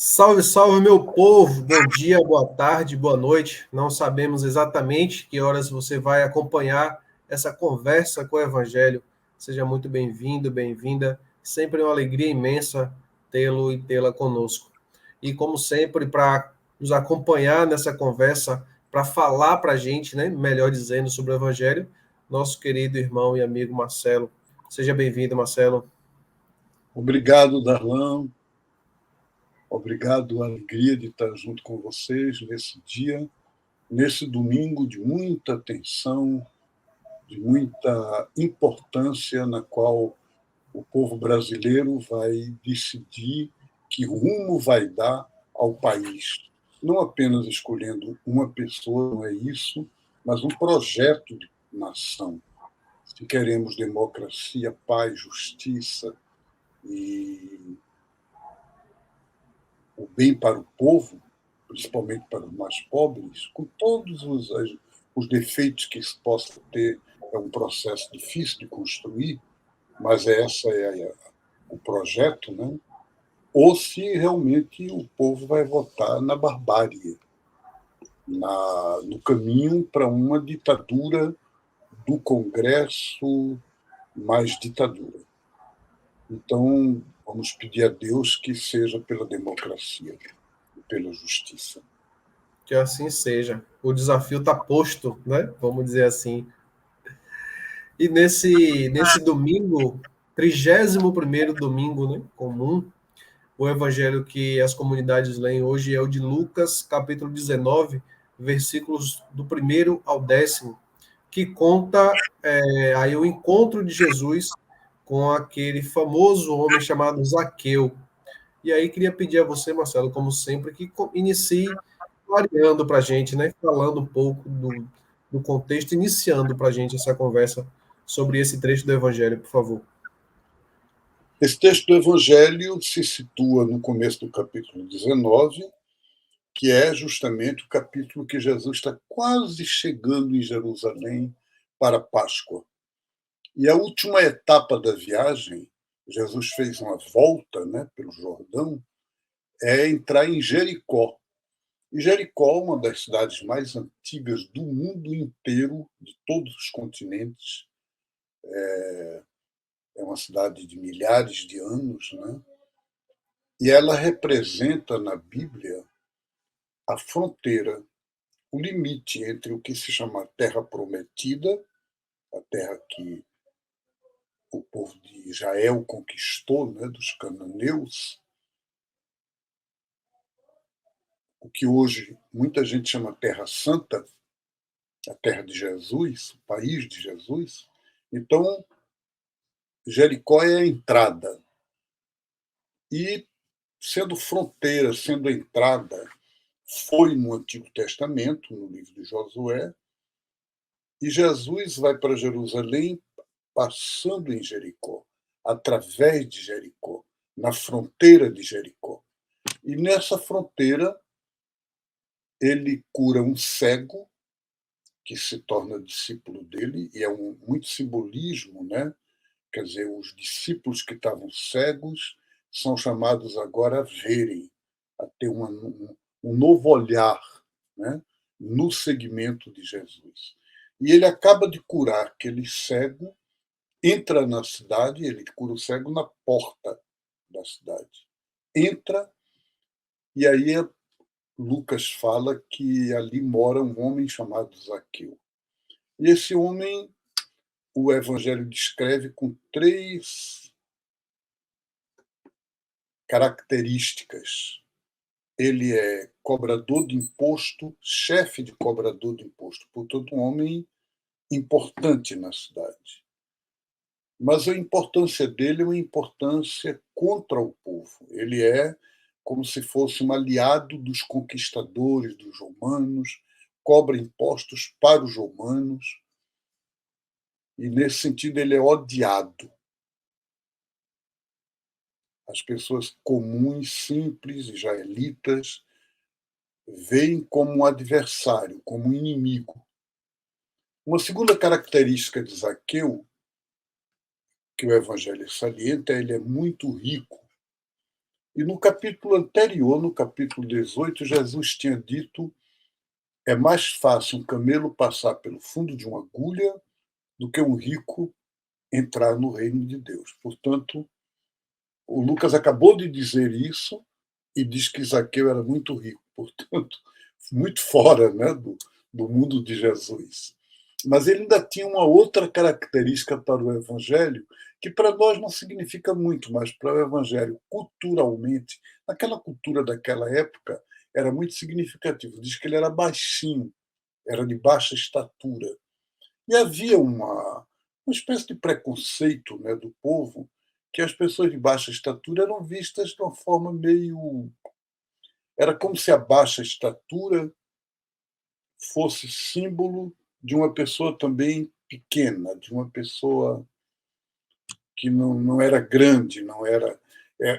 Salve, salve, meu povo! Bom dia, boa tarde, boa noite. Não sabemos exatamente que horas você vai acompanhar essa conversa com o Evangelho. Seja muito bem-vindo, bem-vinda. Sempre uma alegria imensa tê-lo e tê-la conosco. E, como sempre, para nos acompanhar nessa conversa, para falar para a gente, né, melhor dizendo, sobre o Evangelho, nosso querido irmão e amigo Marcelo. Seja bem-vindo, Marcelo. Obrigado, Darlan. Obrigado, a alegria de estar junto com vocês nesse dia, nesse domingo de muita tensão, de muita importância, na qual o povo brasileiro vai decidir que rumo vai dar ao país. Não apenas escolhendo uma pessoa, não é isso, mas um projeto de nação. Se queremos democracia, paz, justiça e o bem para o povo, principalmente para os mais pobres, com todos os defeitos que isso possa ter, é um processo difícil de construir, mas essa é o projeto, né? Ou se realmente o povo vai votar na barbárie, no caminho para uma ditadura do Congresso mais ditadura. Então, vamos pedir a Deus que seja pela democracia e pela justiça. Que assim seja. O desafio está posto, né? Vamos dizer assim. E nesse domingo, 31º domingo, né, comum, o evangelho que as comunidades leem hoje é o de Lucas, capítulo 19, versículos do 1º ao 10º, que conta aí o encontro de Jesus com aquele famoso homem chamado Zaqueu. E aí queria pedir a você, Marcelo, como sempre, que inicie variando para a gente, né? Falando um pouco do contexto, iniciando para a gente essa conversa sobre esse trecho do Evangelho, por favor. Esse texto do Evangelho se situa no começo do capítulo 19, que é justamente o capítulo que Jesus está quase chegando em Jerusalém para a Páscoa. E a última etapa da viagem, Jesus fez uma volta, né, pelo Jordão, é entrar em Jericó. E Jericó é uma das cidades mais antigas do mundo inteiro, de todos os continentes. É uma cidade de milhares de anos, né? E ela representa na Bíblia a fronteira, o limite entre o que se chama Terra Prometida, a terra que o povo de Israel conquistou, né, dos cananeus, o que hoje muita gente chama Terra Santa, a terra de Jesus, o país de Jesus. Então, Jericó é a entrada. E, sendo fronteira, sendo a entrada, foi no Antigo Testamento, no livro de Josué, e Jesus vai para Jerusalém passando em Jericó, através de Jericó, na fronteira de Jericó. E nessa fronteira, ele cura um cego, que se torna discípulo dele, e é muito simbolismo, né? Quer dizer, os discípulos que estavam cegos são chamados agora a verem, a ter um novo olhar, né, no segmento de Jesus. E ele acaba de curar aquele cego, entra na cidade, ele cura o cego na porta da cidade. Entra, e aí Lucas fala que ali mora um homem chamado Zaqueu. E esse homem, o Evangelho descreve com 3 características. Ele é cobrador de imposto, chefe de cobrador de imposto, portanto, um homem importante na cidade. Mas a importância dele é uma importância contra o povo. Ele é como se fosse um aliado dos conquistadores, dos romanos, cobra impostos para os romanos, e, nesse sentido, ele é odiado. As pessoas comuns, simples, israelitas, veem como um adversário, como um inimigo. Uma segunda característica de Zaqueu, que o Evangelho salienta, ele é muito rico. E no capítulo anterior, no capítulo 18, Jesus tinha dito: é mais fácil um camelo passar pelo fundo de uma agulha do que um rico entrar no reino de Deus. Portanto, o Lucas acabou de dizer isso e diz que Zaqueu era muito rico, portanto, muito fora, né, do mundo de Jesus. Mas ele ainda tinha uma outra característica para o Evangelho, que para nós não significa muito, mas para o Evangelho, culturalmente, naquela cultura daquela época, era muito significativo. Diz que ele era baixinho, era de baixa estatura. E havia uma espécie de preconceito, né, do povo, que as pessoas de baixa estatura eram vistas de uma forma meio. Era como se a baixa estatura fosse símbolo de uma pessoa também pequena, de uma pessoa que não era grande, não era.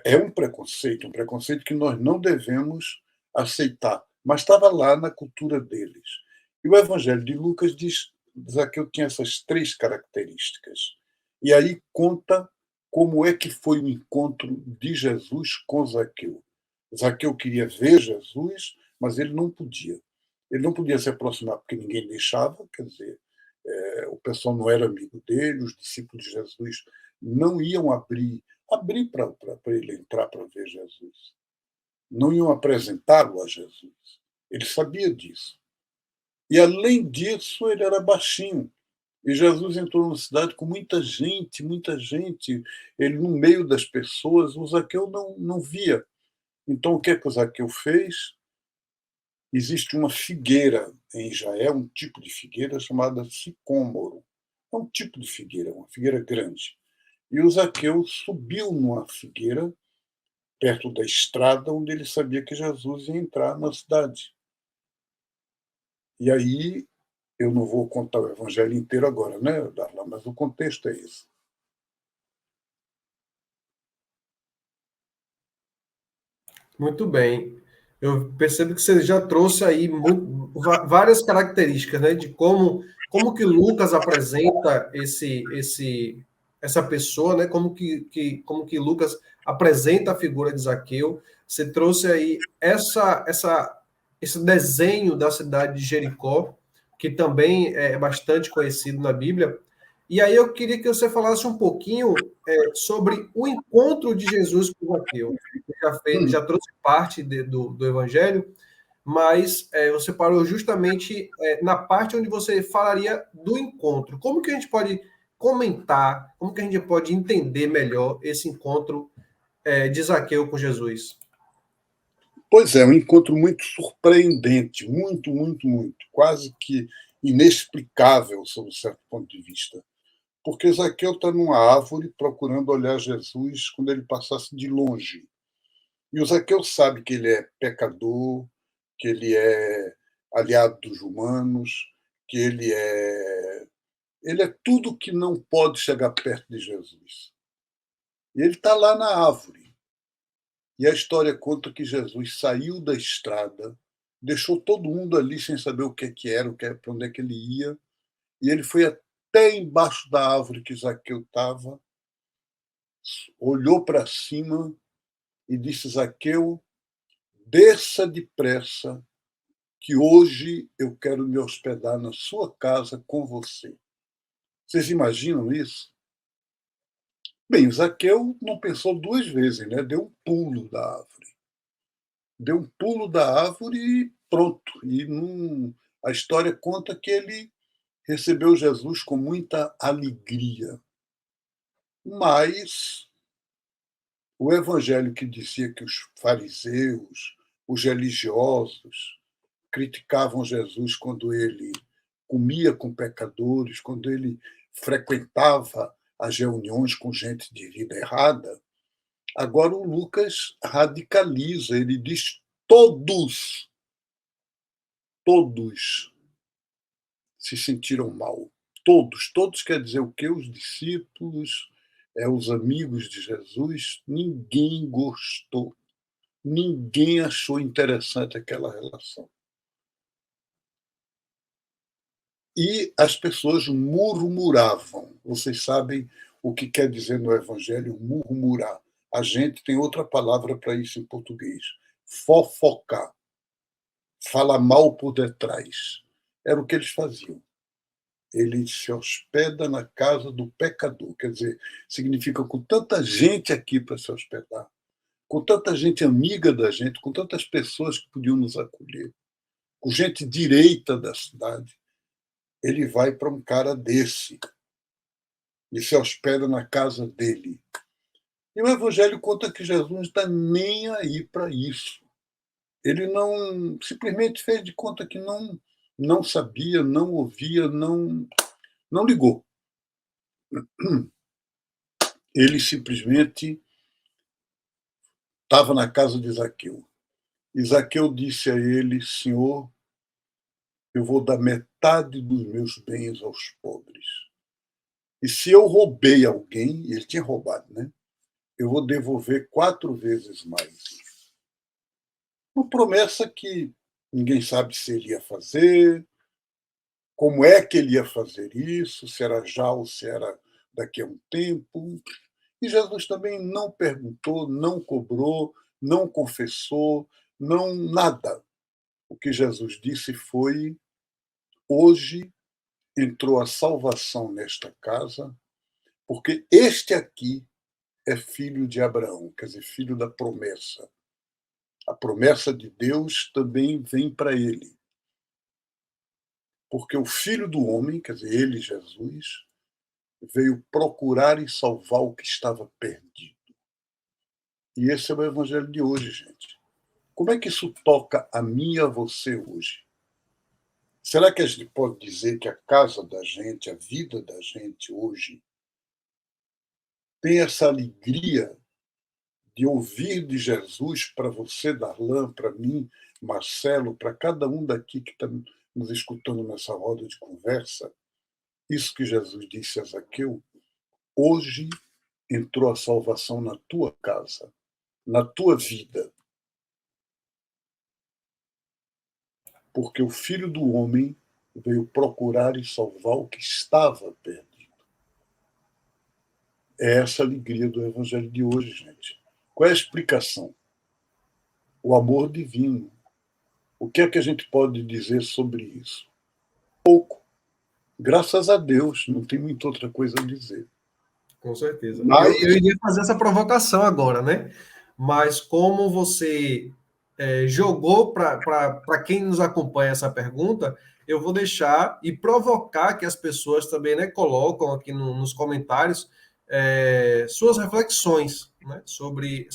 É um preconceito que nós não devemos aceitar, mas estava lá na cultura deles. E o Evangelho de Lucas diz Zaqueu tinha essas três características. E aí conta como é que foi o encontro de Jesus com Zaqueu. Zaqueu queria ver Jesus, mas ele não podia. Ele não podia se aproximar porque ninguém deixava, quer dizer, o pessoal não era amigo dele, os discípulos de Jesus não iam abrir para ele entrar para ver Jesus. Não iam apresentá-lo a Jesus. Ele sabia disso. E, além disso, ele era baixinho. E Jesus entrou na cidade com muita gente, muita gente. Ele, no meio das pessoas, o Zaqueu não via. Então, o que é que o Zaqueu fez? Existe uma figueira em Israel, um tipo de figueira chamada sicômoro. É um tipo de figueira, uma figueira grande. E o Zaqueu subiu numa figueira, perto da estrada, onde ele sabia que Jesus ia entrar na cidade. E aí, eu não vou contar o evangelho inteiro agora, né, Darla? Mas o contexto é esse. Muito bem. Eu percebo que você já trouxe aí várias características, né, de como que Lucas apresenta essa pessoa, né, como que Lucas apresenta a figura de Zaqueu. Você trouxe aí esse desenho da cidade de Jericó, que também é bastante conhecido na Bíblia. E aí eu queria que você falasse um pouquinho sobre o encontro de Jesus com Zaqueu. Já trouxe parte do Evangelho, mas você parou justamente na parte onde você falaria do encontro. Como que a gente pode comentar, como que a gente pode entender melhor esse encontro de Zaqueu com Jesus? Pois é, um encontro muito surpreendente, muito, muito, muito, quase que inexplicável, sob certo ponto de vista. Porque Zaqueu está numa árvore procurando olhar Jesus quando ele passasse de longe. E o Zaqueu sabe que ele é pecador, que ele é aliado dos humanos, que ele é tudo que não pode chegar perto de Jesus. E ele está lá na árvore. E a história conta que Jesus saiu da estrada, deixou todo mundo ali sem saber o que era, para onde é que ele ia, e ele foi até embaixo da árvore que Zaqueu estava, olhou para cima e disse: Zaqueu, desça depressa, que hoje eu quero me hospedar na sua casa com você. Vocês imaginam isso? Bem, Zaqueu não pensou duas vezes, né? Deu um pulo da árvore. Deu um pulo da árvore e pronto. A história conta que ele recebeu Jesus com muita alegria. Mas o evangelho que dizia que os fariseus, os religiosos, criticavam Jesus quando ele comia com pecadores, quando ele frequentava as reuniões com gente de vida errada. Agora o Lucas radicaliza, ele diz todos se sentiram mal. Todos quer dizer o quê? Os discípulos, os amigos de Jesus, ninguém gostou, ninguém achou interessante aquela relação. E as pessoas murmuravam. Vocês sabem o que quer dizer no Evangelho murmurar. A gente tem outra palavra para isso em português: fofocar, falar mal por detrás. Era o que eles faziam. Ele se hospeda na casa do pecador. Quer dizer, significa com tanta gente aqui para se hospedar, com tanta gente amiga da gente, com tantas pessoas que podiam nos acolher, com gente direita da cidade, ele vai para um cara desse e se hospeda na casa dele. E o Evangelho conta que Jesus não está nem aí para isso. Ele não simplesmente fez de conta que não sabia, não ouvia, não ligou. Ele simplesmente estava na casa de Zaqueu. E Zaqueu disse a ele: Senhor, eu vou dar metade dos meus bens aos pobres. E se eu roubei alguém, ele tinha roubado, né? Eu vou devolver 4 vezes mais. Uma promessa que ninguém sabe se ele ia fazer, como é que ele ia fazer isso, se era já ou se era daqui a um tempo. E Jesus também não perguntou, não cobrou, não confessou, não nada. O que Jesus disse foi: hoje entrou a salvação nesta casa, porque este aqui é filho de Abraão, quer dizer, filho da promessa. A promessa de Deus também vem para ele. Porque o Filho do Homem, quer dizer, ele, Jesus, veio procurar e salvar o que estava perdido. E esse é o Evangelho de hoje, gente. Como é que isso toca a mim e a você hoje? Será que a gente pode dizer que a casa da gente, a vida da gente hoje, tem essa alegria de ouvir de Jesus para você, Darlan, para mim, Marcelo, para cada um daqui que está nos escutando nessa roda de conversa, isso que Jesus disse a Zaqueu: hoje entrou a salvação na tua casa, na tua vida, porque o Filho do Homem veio procurar e salvar o que estava perdido. É essa a alegria do Evangelho de hoje, gente. Qual é a explicação? O amor divino. O que é que a gente pode dizer sobre isso? Pouco. Graças a Deus, não tem muita outra coisa a dizer. Com certeza. Mas, Eu iria fazer essa provocação agora, né? Mas como você jogou para quem nos acompanha essa pergunta, eu vou deixar e provocar que as pessoas também, né, colocam aqui nos comentários suas reflexões, né, sobre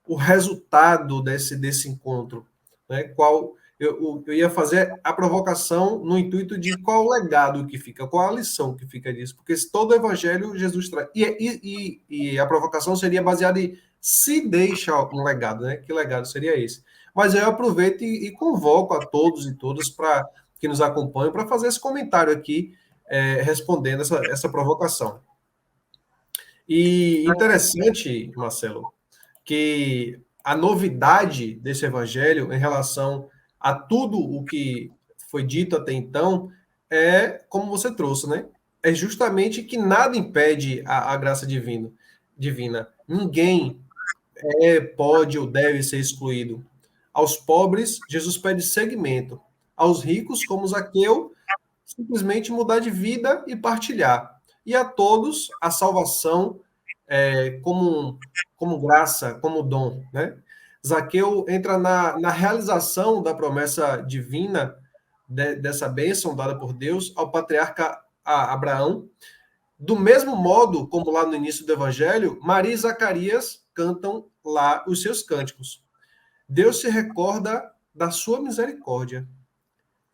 o resultado desse encontro, né? Eu ia fazer a provocação no intuito de qual o legado que fica, qual a lição que fica disso, porque se todo o evangelho Jesus traz. E a provocação seria baseada em se deixa um legado, né? Que legado seria esse? Mas eu aproveito e convoco a todos e todas para que nos acompanhem para fazer esse comentário aqui, respondendo essa provocação. E interessante, Marcelo, que a novidade desse evangelho em relação a tudo o que foi dito até então é, como você trouxe, né? É justamente que nada impede a graça divina. Ninguém pode ou deve ser excluído. Aos pobres, Jesus pede seguimento. Aos ricos, como Zaqueu, simplesmente mudar de vida e partilhar. E a todos, a salvação como graça, como dom. Né? Zaqueu entra na realização da promessa divina dessa bênção dada por Deus ao patriarca Abraão. Do mesmo modo, como lá no início do Evangelho, Maria e Zacarias cantam lá os seus cânticos. Deus se recorda da sua misericórdia.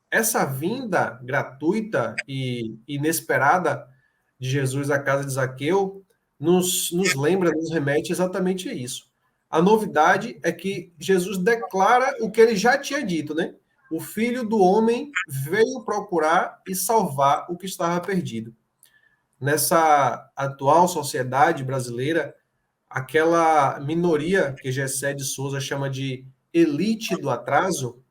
Essa vinda gratuita e inesperada de Jesus à casa de Zaqueu nos lembra, nos remete exatamente a isso. A novidade é que Jesus declara o que ele já tinha dito, né? O Filho do Homem veio procurar e salvar o que estava perdido. Nessa atual sociedade brasileira, aquela minoria que Gessé de Souza chama de elite do atraso,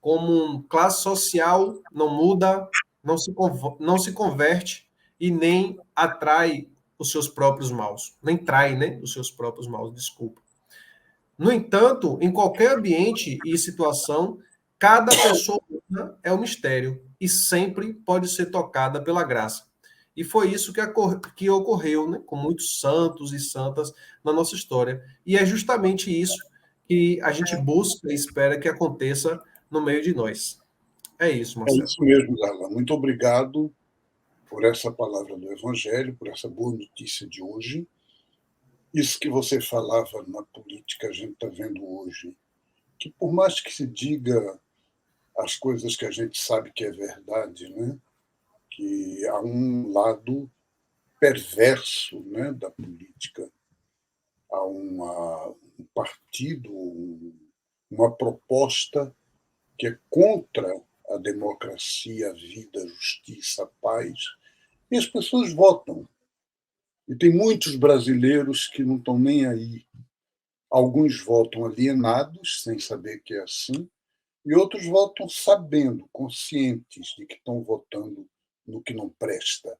como classe social não muda, não se converte e nem atrai os seus próprios maus, nem trai, né, os seus próprios maus, desculpa. No entanto, em qualquer ambiente e situação, cada pessoa é um mistério e sempre pode ser tocada pela graça. E foi isso que ocorreu, né, com muitos santos e santas na nossa história. E é justamente isso que a gente busca e espera que aconteça no meio de nós. É isso, É Marcelo. isso mesmo, Darlan. Muito obrigado por essa palavra do Evangelho, por essa boa notícia de hoje. Isso que você falava na política, a gente está vendo hoje, que por mais que se diga as coisas que a gente sabe que é verdade, né? Que há um lado perverso, né, da política, há um partido, uma proposta que é contra a democracia, a vida, a justiça, a paz, e as pessoas votam. E tem muitos brasileiros que não estão nem aí. Alguns votam alienados, sem saber que é assim, e outros votam sabendo, conscientes de que estão votando no que não presta.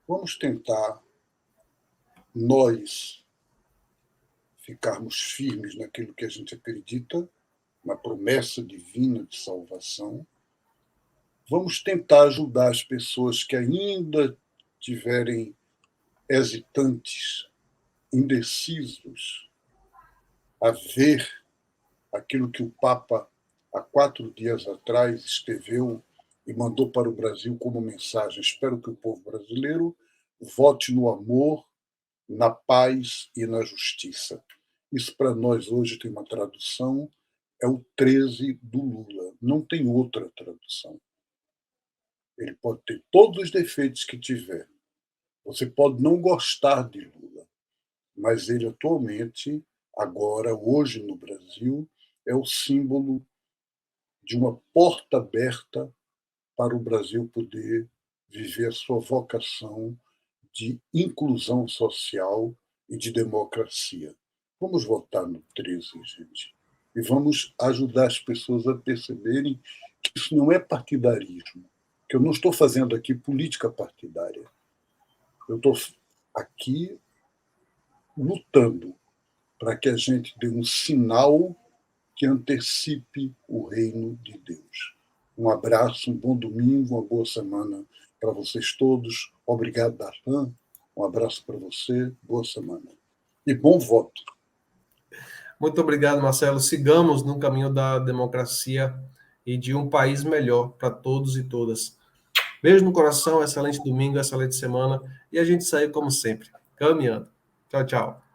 Vamos tentar, nós, ficarmos firmes naquilo que a gente acredita, na promessa divina de salvação. Vamos tentar ajudar as pessoas que ainda tiverem hesitantes, indecisos, a ver aquilo que o Papa, há 4 dias atrás, escreveu e mandou para o Brasil como mensagem. Espero que o povo brasileiro vote no amor, na paz e na justiça. Isso para nós hoje tem uma tradução, é o 13 do Lula. Não tem outra tradução. Ele pode ter todos os defeitos que tiver. Você pode não gostar de Lula, mas ele atualmente, agora, hoje no Brasil, é o símbolo de uma porta aberta para o Brasil poder viver a sua vocação de inclusão social e de democracia. Vamos votar no 13, gente. E vamos ajudar as pessoas a perceberem que isso não é partidarismo, que eu não estou fazendo aqui política partidária. Eu estou aqui lutando para que a gente dê um sinal que antecipe o reino de Deus. Um abraço, um bom domingo, uma boa semana para vocês todos. Obrigado, Darlan. Um abraço para você, boa semana. E bom voto. Muito obrigado, Marcelo. Sigamos no caminho da democracia e de um país melhor para todos e todas. Beijo no coração, excelente domingo, excelente semana. E a gente segue como sempre, caminhando. Tchau, tchau.